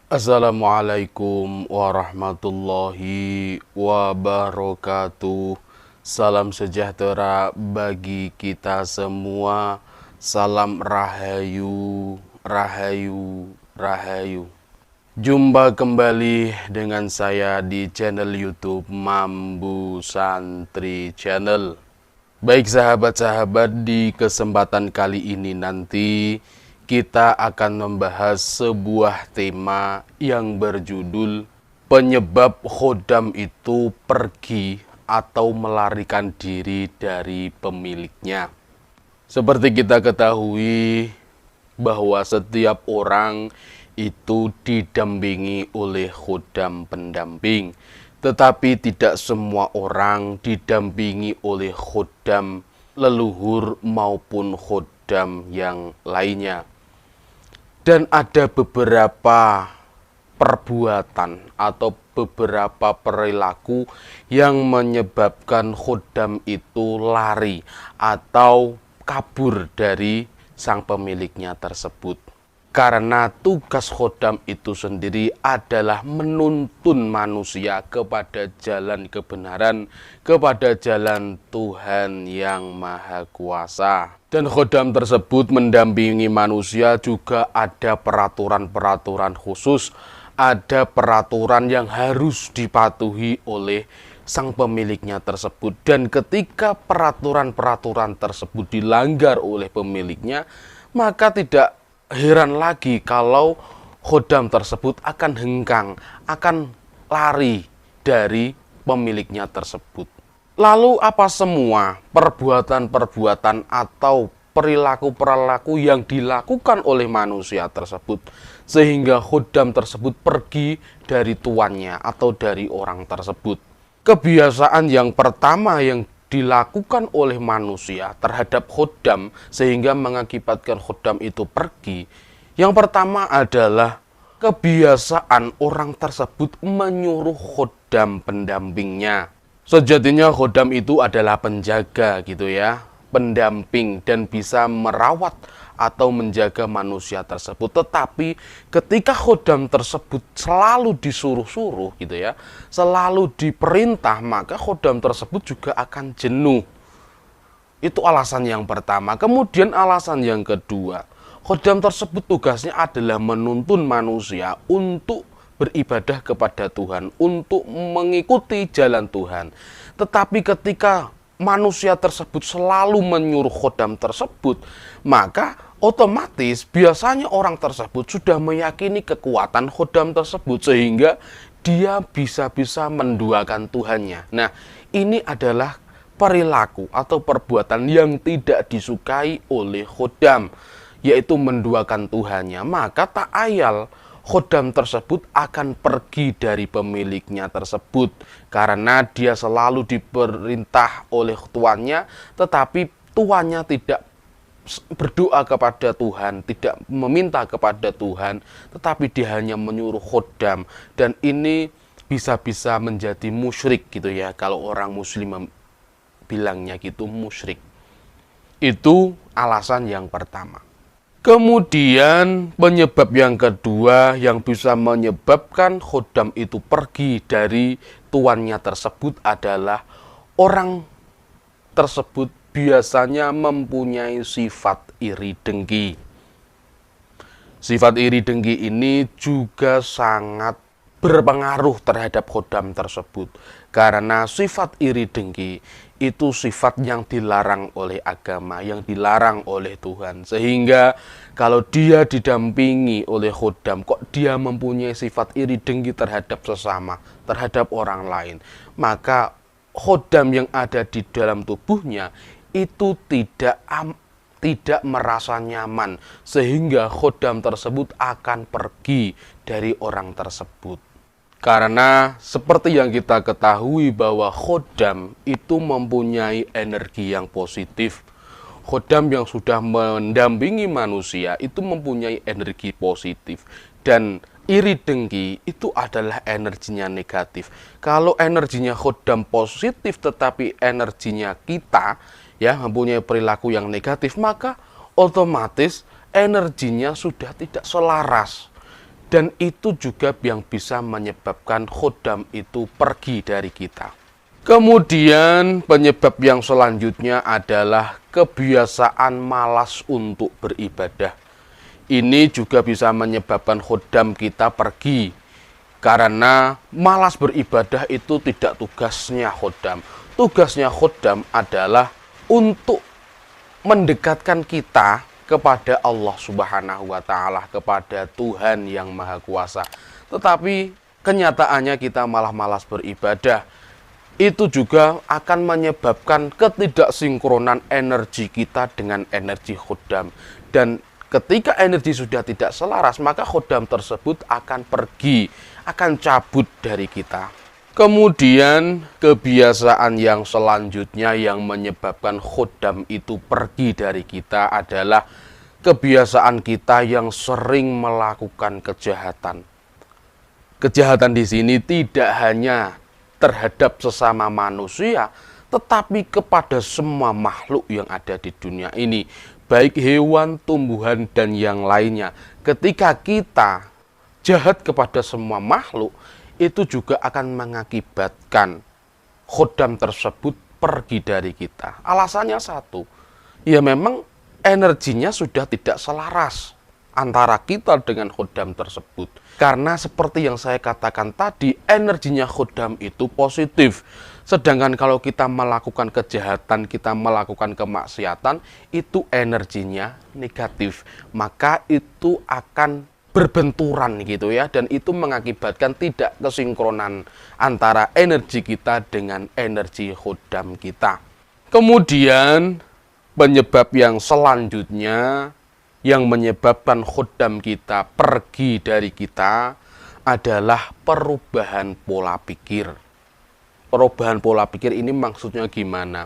Assalamualaikum warahmatullahi wabarakatuh. Salam sejahtera bagi kita semua. Salam rahayu, rahayu, rahayu. Jumpa kembali dengan saya di channel YouTube Mambu Santri Channel. Baik sahabat-sahabat, di kesempatan kali ini nanti kita akan membahas sebuah tema yang berjudul penyebab khodam itu pergi atau melarikan diri dari pemiliknya. Seperti kita ketahui bahwa setiap orang itu didampingi oleh khodam pendamping, tetapi tidak semua orang didampingi oleh khodam leluhur maupun khodam yang lainnya. Dan ada beberapa perbuatan atau beberapa perilaku yang menyebabkan khodam itu lari atau kabur dari sang pemiliknya tersebut. Karena tugas khodam itu sendiri adalah menuntun manusia kepada jalan kebenaran, kepada jalan Tuhan yang Maha Kuasa. Dan khodam tersebut mendampingi manusia juga ada peraturan-peraturan khusus, ada peraturan yang harus dipatuhi oleh sang pemiliknya tersebut. Dan ketika peraturan-peraturan tersebut dilanggar oleh pemiliknya, maka tidak heran lagi kalau khodam tersebut akan hengkang, akan lari dari pemiliknya tersebut. Lalu apa semua perbuatan-perbuatan atau perilaku-perilaku yang dilakukan oleh manusia tersebut sehingga khodam tersebut pergi dari tuannya atau dari orang tersebut? Kebiasaan yang pertama yang dilakukan oleh manusia terhadap khodam sehingga mengakibatkan khodam itu pergi, yang pertama adalah kebiasaan orang tersebut menyuruh khodam pendampingnya. Sejatinya khodam itu adalah penjaga gitu ya, pendamping, dan bisa merawat atau menjaga manusia tersebut. Tetapi ketika khodam tersebut selalu disuruh-suruh gitu ya, selalu diperintah, maka khodam tersebut juga akan jenuh. Itu alasan yang pertama. Kemudian alasan yang kedua, khodam tersebut tugasnya adalah menuntun manusia untuk beribadah kepada Tuhan, untuk mengikuti jalan Tuhan. Tetapi ketika manusia tersebut selalu menyuruh khodam tersebut, maka otomatis biasanya orang tersebut sudah meyakini kekuatan khodam tersebut sehingga dia bisa-bisa menduakan Tuhannya. Nah, ini adalah perilaku atau perbuatan yang tidak disukai oleh khodam, yaitu menduakan Tuhannya. Maka tak ayal khodam tersebut akan pergi dari pemiliknya tersebut karena dia selalu diperintah oleh tuannya, tetapi tuannya tidak berdoa kepada Tuhan, tidak meminta kepada Tuhan, tetapi dia hanya menyuruh khodam. Dan ini bisa-bisa menjadi musyrik gitu ya, kalau orang muslim bilangnya gitu, musyrik. Itu alasan yang pertama. Kemudian penyebab yang kedua yang bisa menyebabkan khodam itu pergi dari tuannya tersebut adalah orang tersebut biasanya mempunyai sifat iri dengki. Sifat iri dengki ini juga sangat berpengaruh terhadap khodam tersebut. Karena sifat iri dengki itu sifat yang dilarang oleh agama, yang dilarang oleh Tuhan. Sehingga kalau dia didampingi oleh khodam, kok dia mempunyai sifat iri dengki terhadap sesama, terhadap orang lain, maka khodam yang ada di dalam tubuhnya itu tidak merasa nyaman, sehingga khodam tersebut akan pergi dari orang tersebut. Karena seperti yang kita ketahui bahwa khodam itu mempunyai energi yang positif. Khodam yang sudah mendampingi manusia itu mempunyai energi positif. Dan iri dengki itu adalah energinya negatif. Kalau energinya khodam positif tetapi energinya kita ya mempunyai perilaku yang negatif, maka otomatis energinya sudah tidak selaras Dan itu juga yang bisa menyebabkan khodam itu pergi dari kita. Kemudian penyebab yang selanjutnya adalah kebiasaan malas untuk beribadah. Ini juga bisa menyebabkan khodam kita pergi. Karena malas beribadah itu tidak tugasnya khodam. Tugasnya khodam adalah untuk mendekatkan kita kepada Allah Subhanahu wa Ta'ala, kepada Tuhan yang Maha Kuasa. Tetapi kenyataannya kita malah malas beribadah. Itu juga akan menyebabkan ketidaksinkronan energi kita dengan energi khodam. Dan ketika energi sudah tidak selaras, maka khodam tersebut akan pergi, akan cabut dari kita. Kemudian kebiasaan yang selanjutnya yang menyebabkan khodam itu pergi dari kita adalah kebiasaan kita yang sering melakukan kejahatan. Kejahatan di sini tidak hanya terhadap sesama manusia, tetapi kepada semua makhluk yang ada di dunia ini, baik hewan, tumbuhan, dan yang lainnya. Ketika kita jahat kepada semua makhluk, itu juga akan mengakibatkan khodam tersebut pergi dari kita. Alasannya satu, ya memang energinya sudah tidak selaras antara kita dengan khodam tersebut. Karena seperti yang saya katakan tadi, energinya khodam itu positif. Sedangkan kalau kita melakukan kejahatan, kita melakukan kemaksiatan, itu energinya negatif. Maka itu akan berbenturan gitu ya, dan itu mengakibatkan tidak kesinkronan antara energi kita dengan energi khodam kita. Kemudian penyebab yang selanjutnya yang menyebabkan khodam kita pergi dari kita adalah perubahan pola pikir. Perubahan pola pikir ini maksudnya gimana?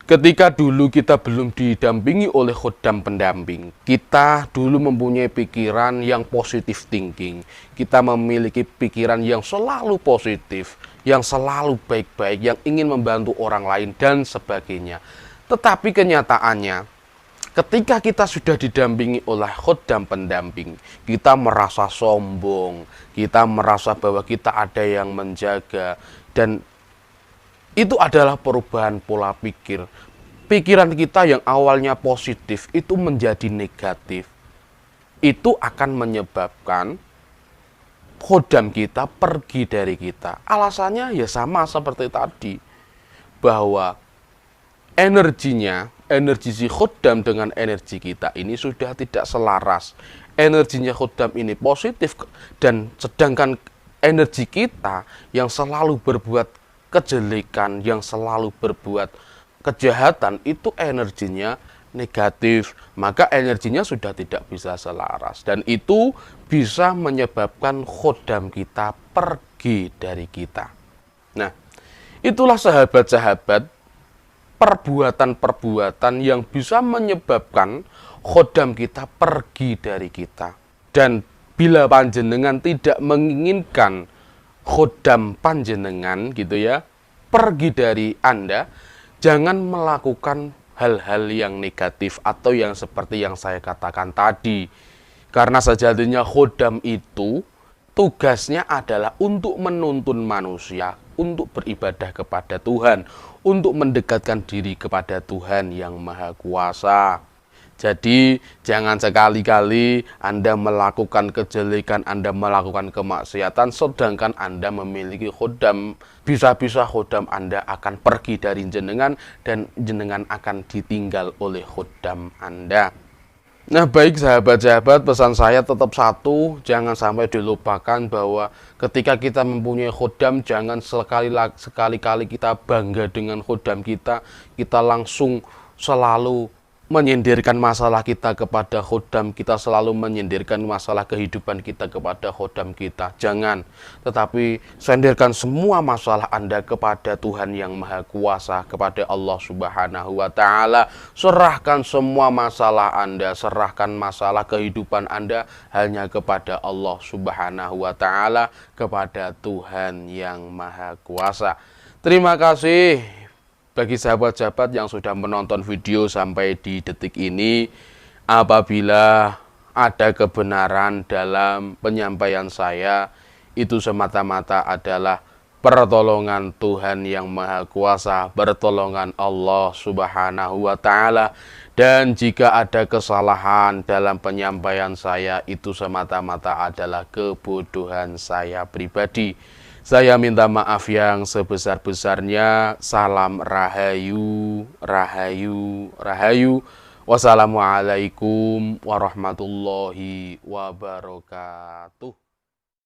Ketika dulu kita belum didampingi oleh khodam pendamping, kita dulu mempunyai pikiran yang positif thinking. Kita memiliki pikiran yang selalu positif, yang selalu baik-baik, yang ingin membantu orang lain, dan sebagainya. Tetapi kenyataannya, ketika kita sudah didampingi oleh khodam pendamping, kita merasa sombong, kita merasa bahwa kita ada yang menjaga, dan itu adalah perubahan pola pikir. Pikiran kita yang awalnya positif itu menjadi negatif. Itu akan menyebabkan khodam kita pergi dari kita. Alasannya ya sama seperti tadi, bahwa energinya, energi si khodam dengan energi kita ini sudah tidak selaras. Energinya khodam ini positif, dan sedangkan energi kita yang selalu berbuat kejelekan, yang selalu berbuat kejahatan, itu energinya negatif. Maka energinya sudah tidak bisa selaras, dan itu bisa menyebabkan khodam kita pergi dari kita. Nah, itulah sahabat-sahabat, perbuatan-perbuatan yang bisa menyebabkan khodam kita pergi dari kita. Dan bila panjenengan tidak menginginkan khodam panjenengan gitu ya pergi dari Anda, jangan melakukan hal-hal yang negatif atau yang seperti yang saya katakan tadi. Karena sejatinya khodam itu tugasnya adalah untuk menuntun manusia untuk beribadah kepada Tuhan, untuk mendekatkan diri kepada Tuhan yang Maha Kuasa. Jadi jangan sekali-kali Anda melakukan kejelekan, Anda melakukan kemaksiatan, sedangkan Anda memiliki khodam. Bisa-bisa khodam Anda akan pergi dari jenengan, dan jenengan akan ditinggal oleh khodam Anda. Nah baik sahabat-sahabat, pesan saya tetap satu, jangan sampai dilupakan bahwa ketika kita mempunyai khodam, jangan sekali-kali kita bangga dengan khodam kita langsung selalu menyindirkan masalah kita kepada khodam kita, selalu menyindirkan masalah kehidupan kita kepada khodam kita. Jangan, tetapi sendirkan semua masalah Anda kepada Tuhan yang Maha Kuasa, kepada Allah Subhanahu wa Ta'ala. Serahkan semua masalah Anda, serahkan masalah kehidupan Anda hanya kepada Allah Subhanahu wa Ta'ala, kepada Tuhan yang Maha Kuasa. Terima kasih bagi sahabat-sahabat yang sudah menonton video sampai di detik ini. Apabila ada kebenaran dalam penyampaian saya, itu semata-mata adalah pertolongan Tuhan yang Maha Kuasa, pertolongan Allah Subhanahu wa Ta'ala. Dan jika ada kesalahan dalam penyampaian saya, itu semata-mata adalah kebodohan saya pribadi. Saya minta maaf yang sebesar-besarnya. Salam rahayu, rahayu, rahayu. Wassalamualaikum warahmatullahi wabarakatuh.